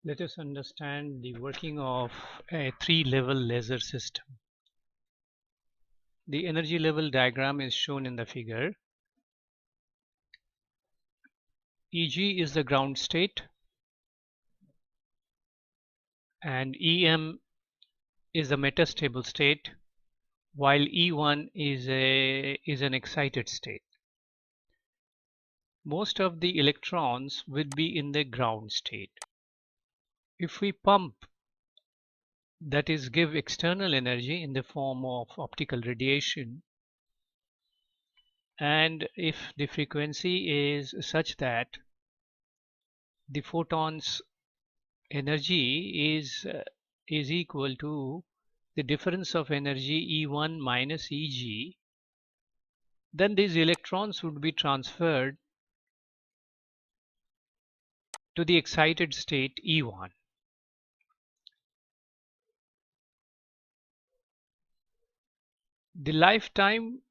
Let us understand the working of a three-level laser system. The energy level diagram is shown in the figure. Eg is the ground state and Em is the metastable state, while E1 is an excited state. Most of the electrons would be in the ground state. If we pump, that is give external energy in the form of optical radiation, and if the frequency is such that the photons energy is equal to the difference of energy E1 minus Eg, then these electrons would be transferred to the excited state E1. The lifetime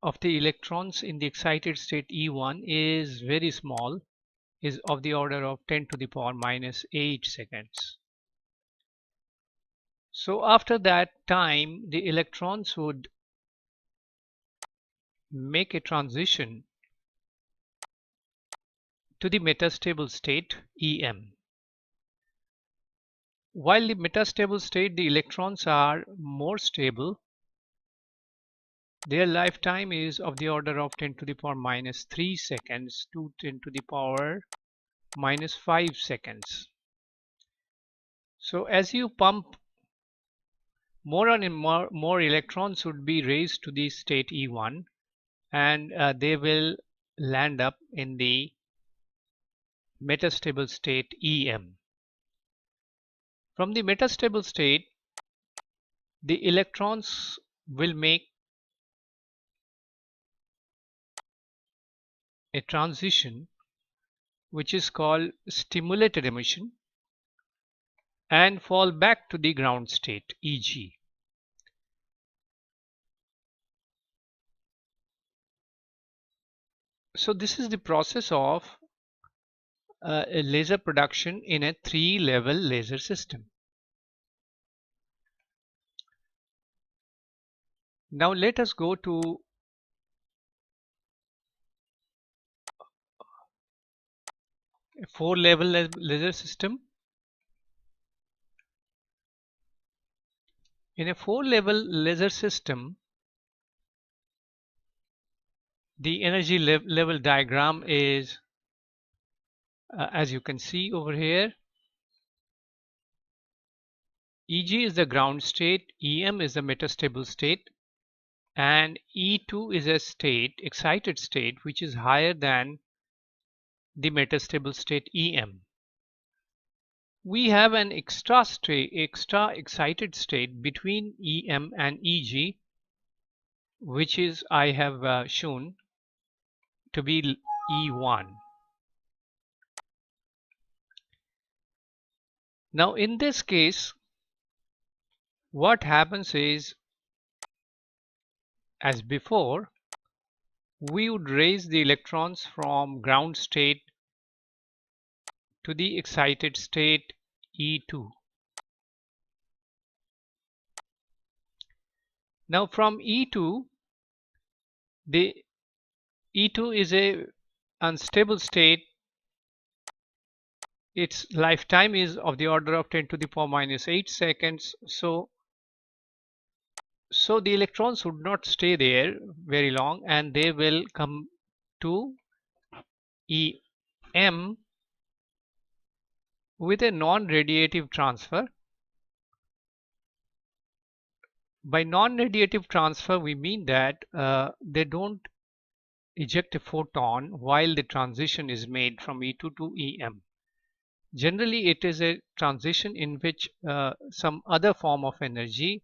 of the electrons in the excited state E1 is very small, is of the order of 10 to the power minus 8 seconds. So after that time, the electrons would make a transition to the metastable state Em. While the metastable state, the electrons are more stable. Their lifetime is of the order of 10 to the power minus 3 seconds to 10 to the power minus 5 seconds. So as you pump, more and more electrons would be raised to the state E1, and they will land up in the metastable state Em. From the metastable state, the electrons will make a transition which is called stimulated emission and fall back to the ground state Eg. So this is the process of a laser production in a three-level laser system. Now let us go to a four-level laser system. In a four-level laser system, the energy level diagram is as you can see over here. Eg is the ground state, Em is the metastable state, and E2 is a state, excited state, which is higher than the metastable state Em. We have an extra excited state between Em and Eg, which is I have shown to be E1. Now in this case, what happens is, as before, we would raise the electrons from ground state to the excited state E2. Now from E2, the E2 is a unstable state. Its lifetime is of the order of 10 to the power minus 8 seconds. So the electrons would not stay there very long, and they will come to Em with a non-radiative transfer. By non-radiative transfer, we mean that they don't eject a photon while the transition is made from E2 to Em. Generally, it is a transition in which some other form of energy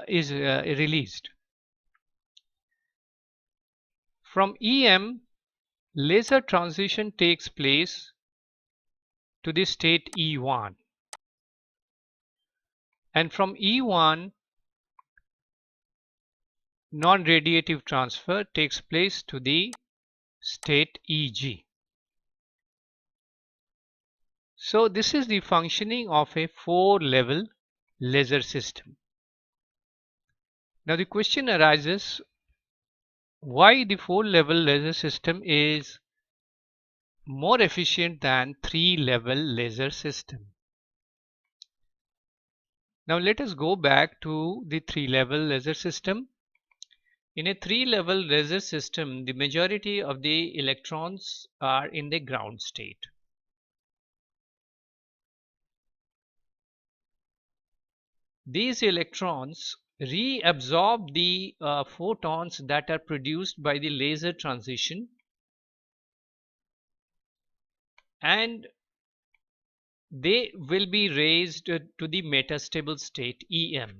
is released. From Em, laser transition takes place to the state E1. And from E1, non-radiative transfer takes place to the state Eg. So this is the functioning of a 4-level laser system. Now the question arises, why the 4-level laser system is more efficient than 3-level laser system? Now let us go back to the 3-level laser system. In a 3-level laser system, the majority of the electrons are in the ground state. These electrons reabsorb the photons that are produced by the laser transition, and they will be raised to the metastable state EM.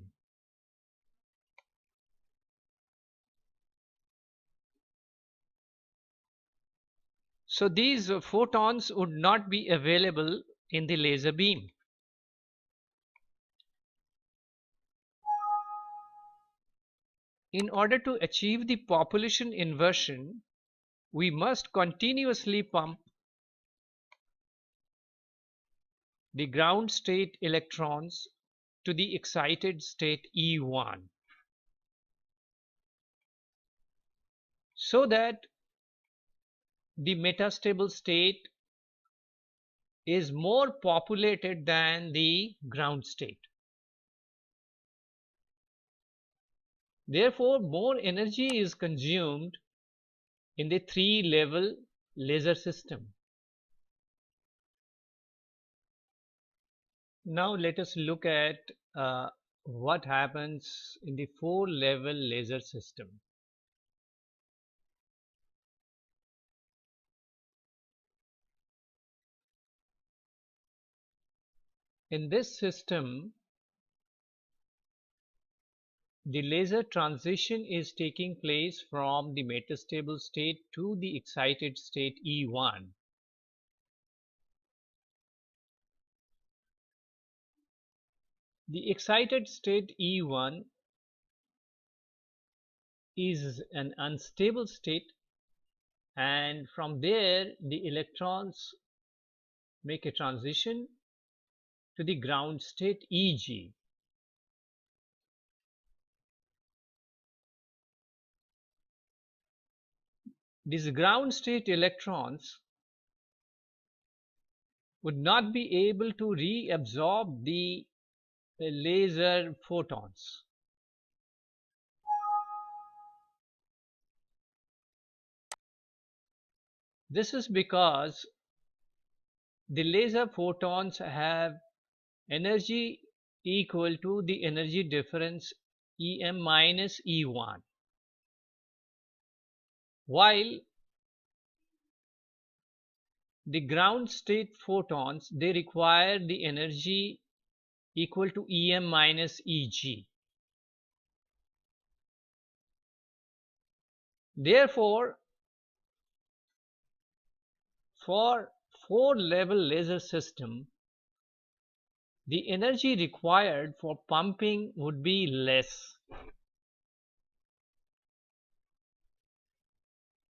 So these photons would not be available in the laser beam. In order to achieve the population inversion, we must continuously pump the ground state electrons to the excited state E1, so that the metastable state is more populated than the ground state. Therefore, more energy is consumed in the 3-level laser system. Now let us look at what happens in the 4-level laser system. In this system, the laser transition is taking place from the metastable state to the excited state E1. The excited state E1 is an unstable state, and from there the electrons make a transition to the ground state EG. These ground state electrons would not be able to reabsorb the laser photons. This is because the laser photons have energy equal to the energy difference Em minus E1, while the ground state photons, they require the energy equal to Em minus Eg. Therefore, for 4-level laser system, the energy required for pumping would be less.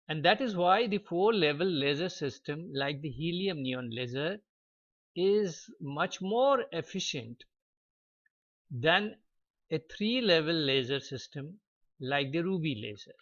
And that is why the 4-level laser system, like the helium neon laser, is much more efficient than a 3-level laser system like the ruby laser.